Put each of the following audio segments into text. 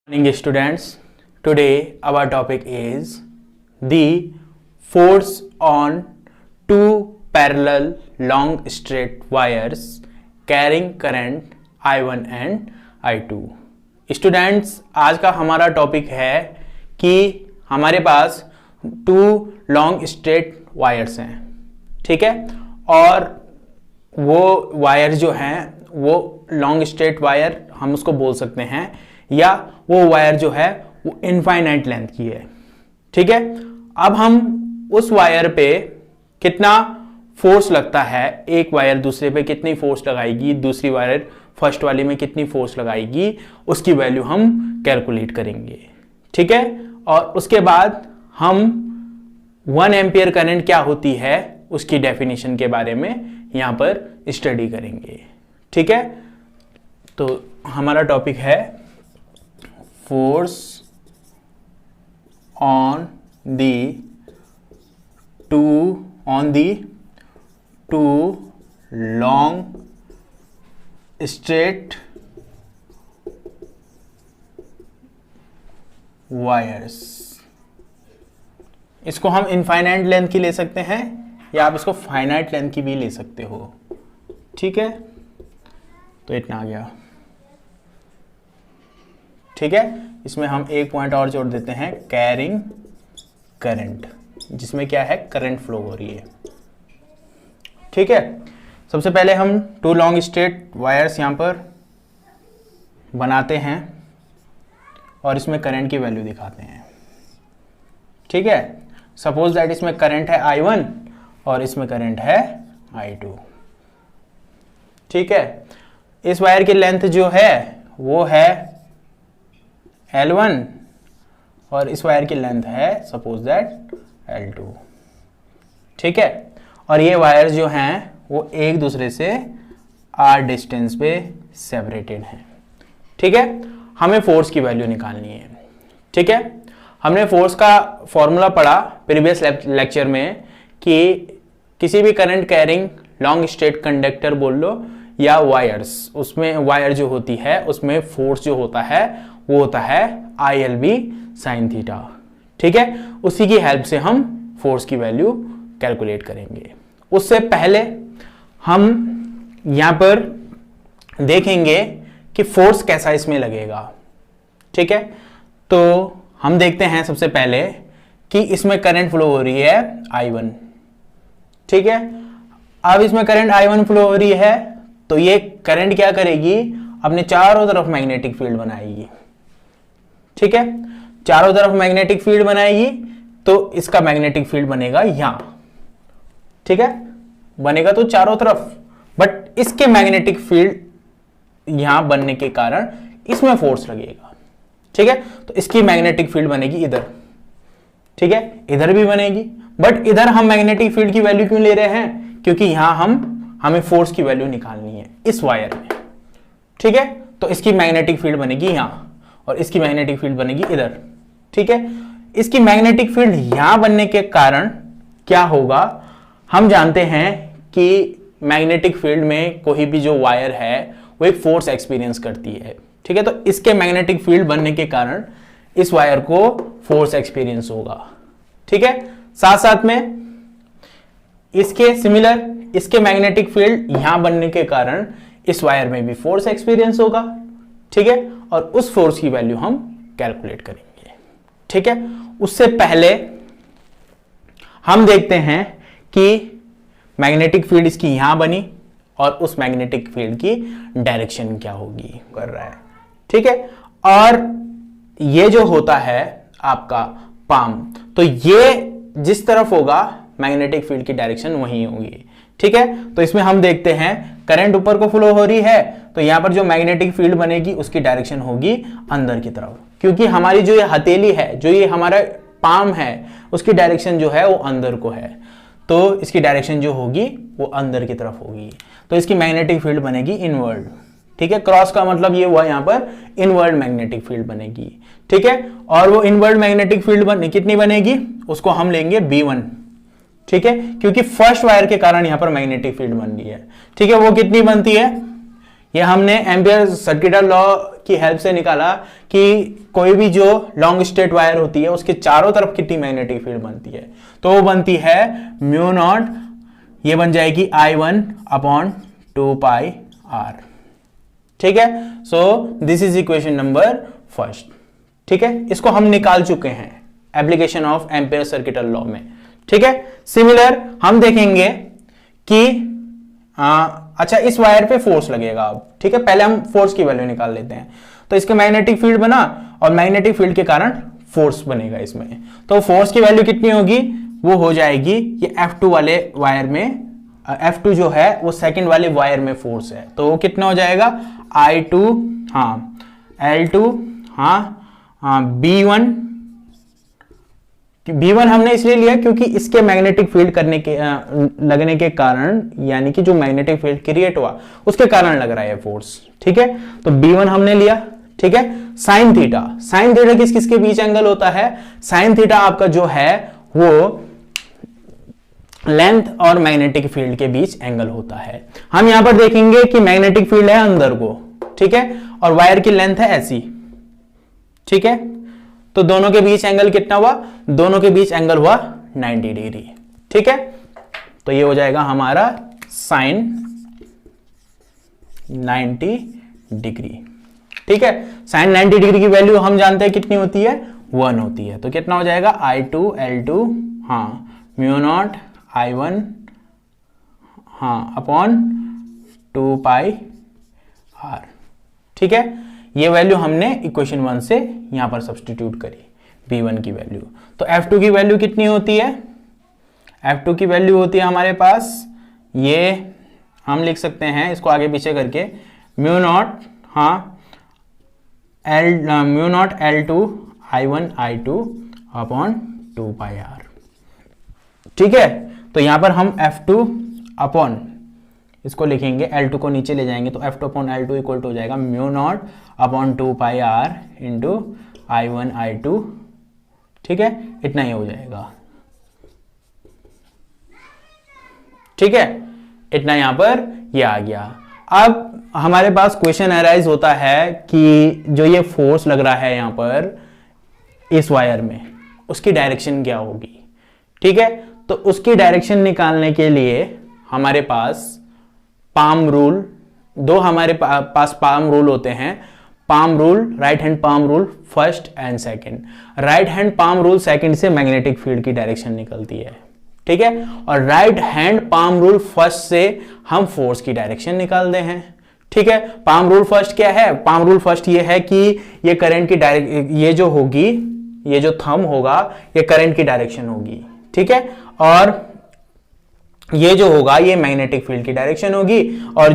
Morning students, today our topic is the force on two parallel long straight wires carrying current I1 and I2। Students, आज का हमारा topic है कि हमारे पास to long straight wires हैं, ठीक है, और वो वायर जो हैं वो लॉन्ग स्ट्रेट वायर हम उसको बोल सकते हैं, या वो वायर जो है वो इनफाइनाइट लेंथ की है, ठीक है। अब हम उस वायर पे कितना फोर्स लगता है, एक वायर दूसरे पे कितनी फोर्स लगाएगी, दूसरी वायर फर्स्ट वाली में कितनी फोर्स लगाएगी, उसकी वैल्यू हम कैलकुलेट करेंगे, ठीक है। और उसके बाद हम 1 एम्पियर करंट क्या होती है उसकी डेफिनेशन के बारे में यहां पर स्टडी करेंगे, ठीक है। तो हमारा टॉपिक है force on the two long straight wires। इसको हम इनफाइनाइट लेंथ की ले सकते हैं या आप इसको फाइनाइट लेंथ की भी ले सकते हो, ठीक है। तो इतना आ गया, ठीक है। इसमें हम एक पॉइंट और जोड़ देते हैं, कैरिंग करंट, जिसमें क्या है, करंट फ्लो हो रही है, ठीक है। सबसे पहले हम टू लॉन्ग स्ट्रेट वायर्स यहां पर बनाते हैं और इसमें करंट की वैल्यू दिखाते हैं, ठीक है। सपोज दैट इसमें करंट है I1 और इसमें करंट है I2, ठीक है। इस वायर की लेंथ जो है वो है L1 और इस वायर की लेंथ है सपोज दैट L2, ठीक है। और ये वायर जो हैं वो एक दूसरे से R डिस्टेंस पे सेपरेटेड हैं, ठीक है। हमें फोर्स की वैल्यू निकालनी है, ठीक है। हमने फोर्स का फॉर्मूला पढ़ा प्रीवियस लेक्चर में कि किसी भी current carrying long straight conductor बोल लो या वायर्स, उसमें वायर जो होती है उसमें फोर्स जो होता है वो होता है ILB sin थीटा, ठीक है। उसी की हेल्प से हम फोर्स की वैल्यू कैलकुलेट करेंगे। उससे पहले हम यहां पर देखेंगे कि फोर्स कैसा इसमें लगेगा, ठीक है। तो हम देखते हैं सबसे पहले कि इसमें करंट फ्लो हो रही है I1, ठीक है। अब इसमें करंट I1 फ्लो हो रही है तो ये करंट क्या करेगी, अपने चारों तरफ मैग्नेटिक फील्ड बनाएगी, ठीक है। चारों तरफ मैग्नेटिक फील्ड बनाएगी तो इसका मैग्नेटिक फील्ड बनेगा यहां, ठीक है, बनेगा तो चारों तरफ, बट इसके मैग्नेटिक फील्ड यहां बनने के कारण इसमें फोर्स लगेगा, ठीक है। तो इसकी मैग्नेटिक फील्ड बनेगी इधर, ठीक है, इधर भी बनेगी, बट इधर हम मैग्नेटिक फील्ड की वैल्यू क्यों ले रहे हैं, क्योंकि यहां हमें फोर्स की वैल्यू निकालनी है इस वायर में, ठीक है। तो इसकी मैग्नेटिक फील्ड बनेगी यहां और इसकी मैग्नेटिक फील्ड बनेगी इधर, ठीक है। इसकी मैग्नेटिक फील्ड यहां बनने के कारण क्या होगा, हम जानते हैं कि मैग्नेटिक फील्ड में कोई भी जो वायर है वो एक फोर्स एक्सपीरियंस करती है, ठीक है। तो इसके मैग्नेटिक फील्ड बनने के कारण इस वायर को फोर्स एक्सपीरियंस होगा, ठीक है। साथ साथ में इसके सिमिलर इसके मैग्नेटिक फील्ड यहां बनने के कारण इस वायर में भी फोर्स एक्सपीरियंस होगा, ठीक है। और उस फोर्स की वैल्यू हम कैलकुलेट करेंगे, ठीक है। उससे पहले हम देखते हैं कि मैग्नेटिक फील्ड इसकी यहां बनी और उस मैग्नेटिक फील्ड की डायरेक्शन क्या होगी कर रहा है, ठीक है। और ये जो होता है आपका पाम, तो ये जिस तरफ होगा मैग्नेटिक फील्ड की डायरेक्शन वही होगी, ठीक है। तो इसमें हम देखते हैं करंट ऊपर को फ्लो हो रही है तो यहां पर जो मैग्नेटिक फील्ड बनेगी उसकी डायरेक्शन होगी अंदर की तरफ, क्योंकि हमारी जो ये हथेली है, जो ये हमारा पाम है, उसकी डायरेक्शन जो है वो अंदर को है, तो इसकी डायरेक्शन जो होगी वो अंदर की तरफ होगी, तो इसकी मैग्नेटिक फील्ड बनेगी इनवर्ड, ठीक है। क्रॉस का मतलब ये हुआ, यहां पर इनवर्ड मैग्नेटिक फील्ड बनेगी, ठीक है। और वो इनवर्ड मैग्नेटिक फील्ड कितनी बनेगी, उसको हम लेंगे B1, ठीक है, क्योंकि फर्स्ट वायर के कारण यहां पर मैग्नेटिक फील्ड बन रही है, ठीक है। वो कितनी बनती है, ये हमने एम्पियर सर्किटल लॉ की हेल्प से निकाला कि कोई भी जो लॉन्ग स्ट्रेट वायर होती है उसके चारों तरफ कितनी मैग्नेटिक फील्ड बनती है, तो वो बनती है म्यू नॉट, ये बन जाएगी I1 अपॉन 2πr। ठीक है, so this is equation number first. ठीक है, इसको हम निकाल चुके हैं application of ampere circuital law में। ठीक है, सिमिलर हम देखेंगे कि अच्छा इस वायर पे फोर्स लगेगा अब। ठीक है, पहले हम फोर्स की वैल्यू निकाल लेते हैं। तो इसके मैग्नेटिक फील्ड बना और मैग्नेटिक फील्ड के कारण फोर्स बनेगा इसमें। तो फोर्स की वैल्यू कितनी होगी, वो हो जाएगी ये F2 वाले वायर में, F2 जो है वो सेकंड वाले वायर में फोर्स है, तो वो कितना हो जाएगा I2 हाँ L2 हाँ B1 हमने इसलिए लिया क्योंकि इसके मैग्नेटिक फील्ड करने के लगने के कारण, यानी कि जो मैग्नेटिक फील्ड क्रिएट हुआ उसके कारण लग रहा है फोर्स। ठीक है, तो B1 हमने लिया। ठीक है, साइन थीटा किस किस के बीच एंगल होता है, साइन थीटा आपका जो है वो लेंथ और मैग्नेटिक फील्ड के बीच एंगल होता है। हम यहां पर देखेंगे कि मैग्नेटिक फील्ड है अंदर को, ठीक है, और वायर की लेंथ है ऐसी। ठीक है, तो दोनों के बीच एंगल कितना हुआ, दोनों के बीच एंगल हुआ 90 डिग्री। ठीक है, तो ये हो जाएगा हमारा साइन 90 डिग्री। ठीक है, साइन 90 डिग्री की वैल्यू हम जानते हैं कितनी होती है, 1 होती है। तो कितना हो जाएगा I2 L2 हाँ म्यू नॉट I1 हाँ अपॉन 2πr। ठीक है, ये वैल्यू हमने इक्वेशन 1 से यहां पर सब्स्टिट्यूट करी B1 की वैल्यू। तो F2 की वैल्यू कितनी होती है, F2 की वैल्यू होती है हमारे पास, ये हम लिख सकते हैं इसको आगे पीछे करके, म्यू नॉट हाँ mu naught L2 I1 I2 upon 2πr। ठीक है, तो यहां पर हम F2 अपॉन इसको लिखेंगे, L2 को नीचे ले जाएंगे तो F2 upon L2 equal to हो जाएगा mu naught upon 2πr into I1 I2। ठीक है, इतना ही हो जाएगा। ठीक है, इतना यहां पर ये आ गया। अब हमारे पास क्वेश्चन अराइज होता है कि जो ये फोर्स लग रहा है यहां पर इस वायर में, उसकी डायरेक्शन क्या होगी। ठीक है, तो उसकी डायरेक्शन निकालने के लिए हमारे पास पाम रूल, दो हमारे पास पाम रूल होते हैं, palm rule, right hand palm rule first and second. Right hand palm rule second से मैग्नेटिक फील्ड की डायरेक्शन निकलती है। ठीक है, और right hand palm rule first से हम फोर्स की डायरेक्शन निकालते हैं। ठीक है, पाम रूल फर्स्ट क्या है, पाम रूल फर्स्ट ये है कि ये करंट की ये जो होगी, ये जो थंब होगा ये करंट की डायरेक्शन होगी। ठीक है, और ये जो होगा ये मैग्नेटिक फील्ड की डायरेक्शन होगी, और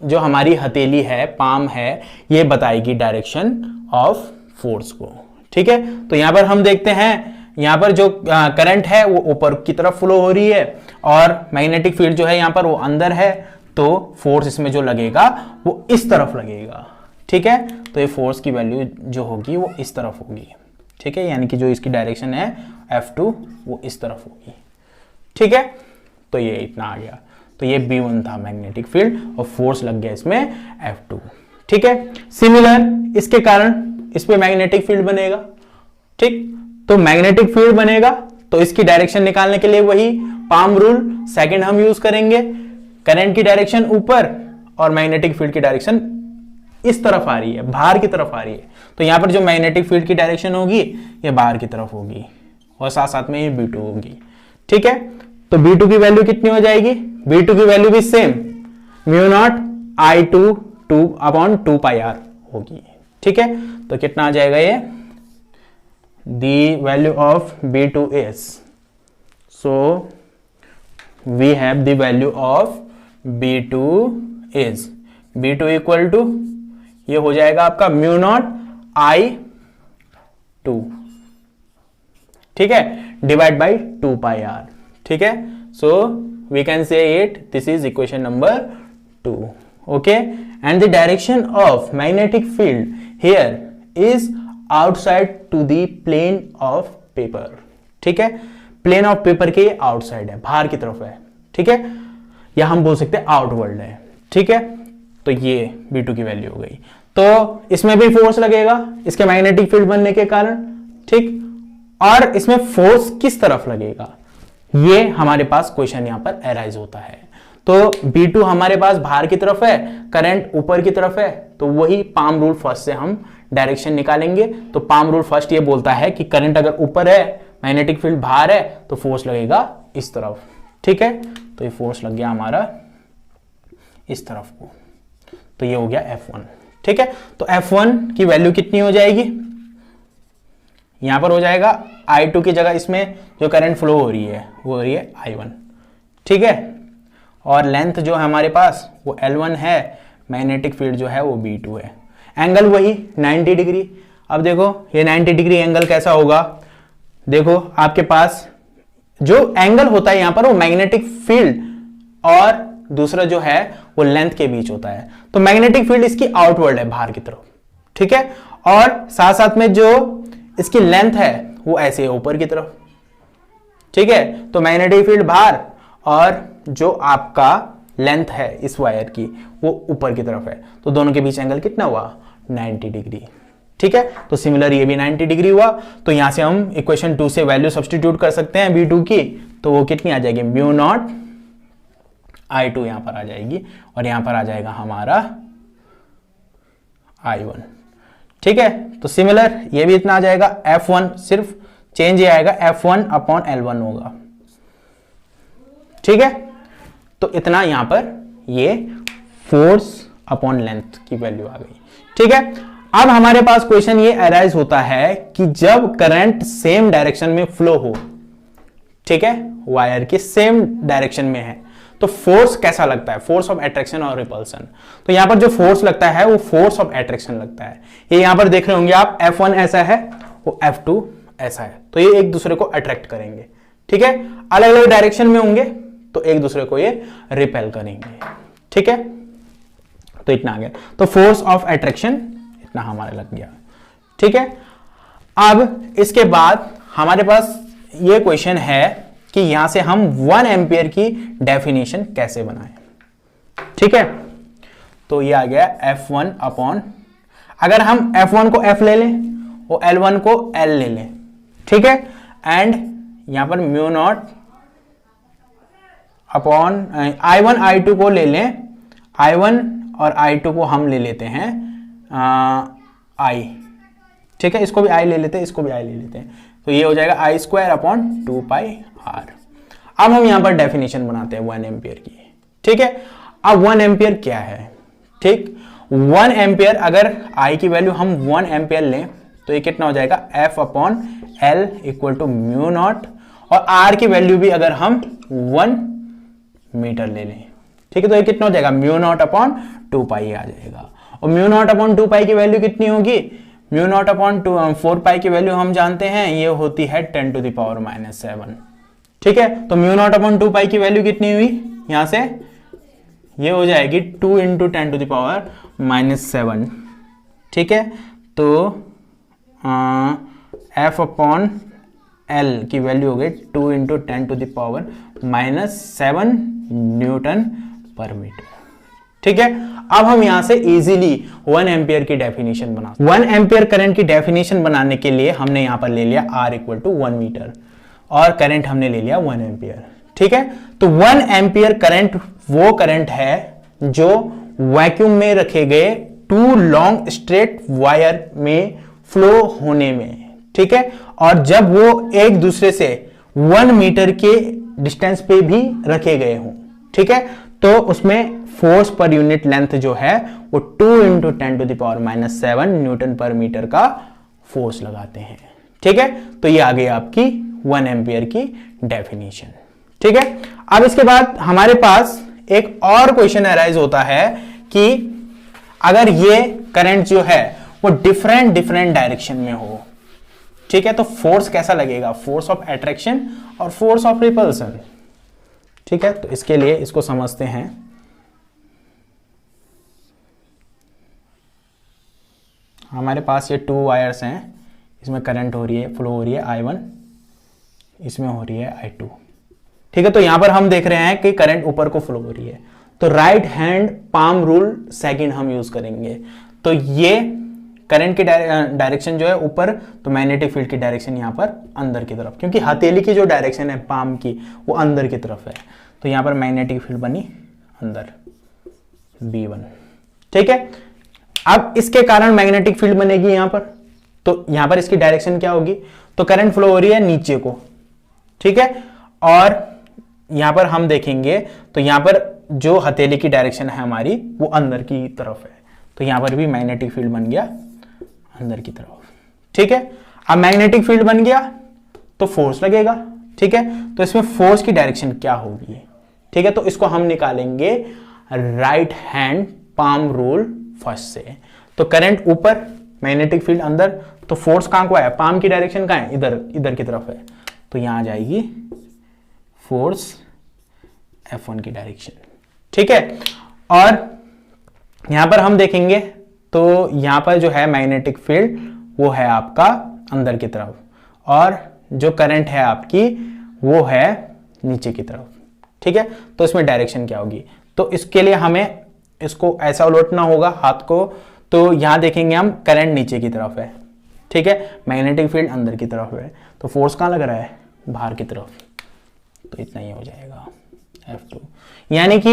जो हमारी हथेली है, पाम है, ये बताएगी डायरेक्शन ऑफ फोर्स को। ठीक है, तो यहां पर हम देखते हैं यहां पर जो करंट है वो ऊपर की तरफ फ्लो हो रही है और मैग्नेटिक फील्ड जो है यहां पर वो अंदर है, तो फोर्स इसमें जो लगेगा वो इस तरफ लगेगा। ठीक है, तो ये फोर्स की वैल्यू जो होगी वो इस तरफ होगी। ठीक है, यानी कि जो इसकी डायरेक्शन है F2 वो इस तरफ होगी। ठीक है, तो ये इतना आ गया। तो ये B1 था मैग्नेटिक फील्ड और फोर्स लग गया इसमें F2। ठीक है, सिमिलर इसके कारण इस पे मैग्नेटिक फील्ड बनेगा। ठीक, तो मैग्नेटिक फील्ड बनेगा तो इसकी डायरेक्शन निकालने के लिए वही पाम रूल सेकंड हम यूज करेंगे। करंट की डायरेक्शन ऊपर और मैग्नेटिक फील्ड की डायरेक्शन इस तरफ आ रही है, बाहर की तरफ आ रही है, तो यहां पर जो मैग्नेटिक फील्ड की डायरेक्शन होगी ये बाहर की तरफ होगी और साथ साथ में ये B2 होगी। ठीक है, तो B2 की वैल्यू कितनी हो जाएगी, B2 की वैल्यू भी same mu naught I2 upon 2πr होगी। ठीक है, तो कितना आ जाएगा ये, the value of B2 is, so we have the value of B2 is B2 equal to ये हो जाएगा आपका म्यू नॉट I2। ठीक है, डिवाइड बाई 2πr। ठीक है, so we can say it this is equation number 2। Okay, and the direction of magnetic field here is outside to the plane of paper. ठीक है, प्लेन ऑफ पेपर के outside है, बाहर की तरफ है। ठीक है, या हम बोल सकते हैं आउटवर्ल्ड है। ठीक है, तो ये B2 की वैल्यू हो गई। तो इसमें भी फोर्स लगेगा इसके मैग्नेटिक फील्ड बनने के कारण, ठीक। और इसमें फोर्स किस तरफ लगेगा, ये हमारे पास क्वेश्चन यहां पर अराइज होता है। तो B2 हमारे पास बाहर की तरफ है, करंट ऊपर की तरफ है, तो वही पाम रूल फर्स्ट से हम डायरेक्शन निकालेंगे। तो पाम रूल फर्स्ट ये बोलता है कि करंट अगर ऊपर है, मैग्नेटिक फील्ड बाहर है, तो फोर्स लगेगा इस तरफ, ठीक है। तो ये फोर्स लग गया हमारा इस तरफ को, तो ये हो गया F1, ठीक है। तो F1 की वैल्यू कितनी हो जाएगी, यहां पर हो जाएगा I2 की जगह इसमें जो करंट फ्लो हो रही है वो हो रही है I1, ठीक है। और लेंथ जो है हमारे पास वो L1 है, मैग्नेटिक फील्ड जो है वो B2 है। एंगल वही 90 डिग्री। अब देखो ये 90 डिग्री एंगल कैसा होगा, देखो आपके पास जो एंगल होता है यहां पर वो मैग्नेटिक फील्ड और दूसरा जो है वो लेंथ के बीच होता है। तो मैग्नेटिक फील्ड इसकी आउटवर्ड है, बाहर की तरफ, ठीक है। और साथ साथ में जो इसकी लेंथ है वो ऐसे है ऊपर की तरफ, ठीक है। तो मैग्नेटिक फील्ड बाहर और जो आपका लेंथ है इस वायर की वो ऊपर की तरफ है, तो दोनों के बीच एंगल कितना हुआ, 90 डिग्री, ठीक है। तो सिमिलर ये भी 90 डिग्री हुआ। तो यहां से हम इक्वेशन 2 से वैल्यू सब्स्टिट्यूट कर सकते हैं B2 की, तो वो कितनी आ जाएगी, म्यू नॉट I2 यहां पर आ जाएगी और यहां पर आ जाएगा हमारा I1, ठीक है। तो सिमिलर ये भी इतना आ जाएगा, F1 सिर्फ चेंज ये आएगा, F1 अपॉन L1 होगा, ठीक है। तो इतना यहां पर ये फोर्स अपॉन लेंथ की वैल्यू आ गई, ठीक है। अब हमारे पास क्वेश्चन ये अराइज होता है कि जब करंट सेम डायरेक्शन में फ्लो हो, ठीक है, वायर की सेम डायरेक्शन में है, तो फोर्स कैसा लगता है, फोर्स ऑफ अट्रैक्शन और रिपल्सन। तो यहां पर जो फोर्स लगता है वो फोर्स ऑफ अट्रैक्शन लगता है। ये यहां पर देख रहे होंगे आप, F1 ऐसा है, वो F2 ऐसा है, तो ये एक दूसरे को अट्रैक्ट करेंगे, ठीक है। अलग अलग डायरेक्शन में होंगे तो एक दूसरे को ये रिपेल करेंगे, ठीक है। तो इतना आ गया, तो फोर्स ऑफ अट्रैक्शन इतना हमारे लग गया, ठीक है। अब इसके बाद हमारे पास ये क्वेश्चन है कि यहां से हम 1 एम्पियर की डेफिनेशन कैसे बनाएं, ठीक है। तो ये आ गया F1 अपॉन, अगर हम F1 को F ले लें और L1 को L ले लें, ठीक है। एंड यहां पर mu naught upon I1 I2 को ले लें, I1 और I2 को हम ले लेते हैं I, ठीक है। इसको भी I ले लेते हैं, इसको भी I ले लेते हैं, तो ये हो जाएगा I square upon 2 pi R। अब हम यहां पर डेफिनेशन बनाते हैं 1 एम्पियर की, ठीक है। अब 1 एम्पियर क्या है, ठीक। 1 एम्पियर अगर I की वैल्यू हम 1 एम्पियर लें तो ये कितना हो जाएगा, F upon L equal to mu naught, और R की वैल्यू भी अगर हम 1 मीटर ले लें, ठीक है, तो ये कितना हो जाएगा, म्यू नॉट अपॉन 2 पाई आ जाएगा। और म्यू नॉट अपॉन 2 पाई की वैल्यू कितनी होगी, म्यू नॉट अपॉन 4 पाई की वैल्यू हम जानते हैं ये होती है 10 टू द पावर -7, ठीक है। तो म्यू नॉट अपॉन 2 पाई की वैल्यू कितनी हुई, यहां से ये हो जाएगी 2 इंटू 10 टू द पावर -7, ठीक है। तो F अपॉन L की वैल्यू हो गई 2 into 10 to the power -7 newton per metre, ठीक है। अब हम यहां से इजीली 1 एम्पियर की डेफिनेशन बना, 1 एम्पियर करंट की डेफिनेशन बनाने के लिए हमने यहां पर ले लिया R इक्वल टू 1 मीटर और करंट हमने ले लिया 1 एम्पियर, ठीक है। तो 1 एम्पियर करंट वो करंट है जो वैक्यूम में रखे गए 2 लॉन्ग स्ट्रेट वायर में फ्लो होने में, ठीक है। और जब वो एक दूसरे से 1 मीटर के डिस्टेंस पे भी रखे गए हों, ठीक है, तो उसमें फोर्स पर यूनिट लेंथ जो है वो 2 into 10 to the power -7 newton per metre का फोर्स लगाते हैं, ठीक है। तो ये आ गई आपकी 1 एम्पियर की डेफिनेशन, ठीक है। अब इसके बाद हमारे पास एक और क्वेश्चन अराइज होता है कि अगर ये करंट जो है वो डिफरेंट डायरेक्शन में हो, ठीक है, तो फोर्स कैसा लगेगा, फोर्स ऑफ अट्रैक्शन और फोर्स ऑफ रिपल्सन, ठीक है। तो इसके लिए इसको समझते हैं। हमारे पास ये 2 वायर्स हैं, इसमें करंट हो रही है, फ्लो हो रही है I1, इसमें हो रही है I2, ठीक है। तो यहां पर हम देख रहे हैं कि करंट ऊपर को फ्लो हो रही है, तो right hand palm rule second हम यूज करेंगे। तो ये करंट की डायरेक्शन जो है ऊपर, तो मैग्नेटिक फील्ड की डायरेक्शन यहाँ पर अंदर की तरफ, क्योंकि हथेली की जो डायरेक्शन है पाम की वो अंदर की तरफ है, तो यहाँ पर मैग्नेटिक फील्ड बनी अंदर B1। ठीक है, अब इसके कारण मैग्नेटिक फील्ड बनेगी यहाँ पर, तो यहाँ पर इसकी डायरेक्शन क्या होगी, तो करंट फ्लो हो रही है नीचे को। ठीक है, और यहाँ पर हम देखेंगे तो यहाँ पर जो हथेली की डायरेक्शन है हमारी वो अंदर की तरफ है, तो यहाँ पर भी मैग्नेटिक फील्ड बन गया अंदर की तरफ। ठीक है, अब मैग्नेटिक फील्ड बन गया तो फोर्स लगेगा। ठीक है, तो इसमें फोर्स की डायरेक्शन क्या होगी। ठीक है, तो इसको हम निकालेंगे right hand palm rule first से। तो करंट ऊपर, मैग्नेटिक फील्ड अंदर, तो फोर्स कहां को है, पाम की डायरेक्शन कहां है, इधर, इधर की तरफ है, तो यहां आ जाएगी फोर्स F1 की डायरेक्शन। ठीक है, और यहां पर हम देखेंगे तो यहां पर जो है मैग्नेटिक फील्ड वो है आपका अंदर की तरफ, और जो करंट है आपकी वो है नीचे की तरफ। ठीक है, तो इसमें डायरेक्शन क्या होगी, तो इसके लिए हमें इसको ऐसा उलटना होगा हाथ को, तो यहां देखेंगे हम करंट नीचे की तरफ है। ठीक है, मैग्नेटिक फील्ड अंदर की तरफ है, तो फोर्स कहां लग रहा है, बाहर की तरफ, तो इतना ही हो जाएगा F2। यानी कि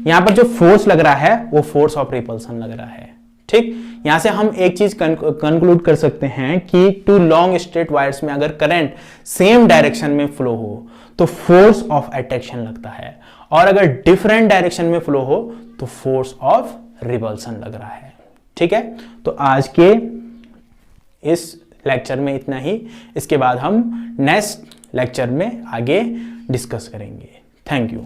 यहां पर जो फोर्स लग रहा है वो फोर्स ऑफ रिपल्सन लग रहा है। ठीक, यहां से हम एक चीज कंक्लूड कर सकते हैं कि टू लॉन्ग स्ट्रेट वायर्स में अगर करंट सेम डायरेक्शन में फ्लो हो तो फोर्स ऑफ अट्रैक्शन लगता है, और अगर डिफरेंट डायरेक्शन में फ्लो हो तो फोर्स ऑफ रिपल्सन लग रहा है। ठीक है, तो आज के इस लेक्चर में इतना ही, इसके बाद हम नेक्स्ट लेक्चर में आगे डिस्कस करेंगे। Thank you.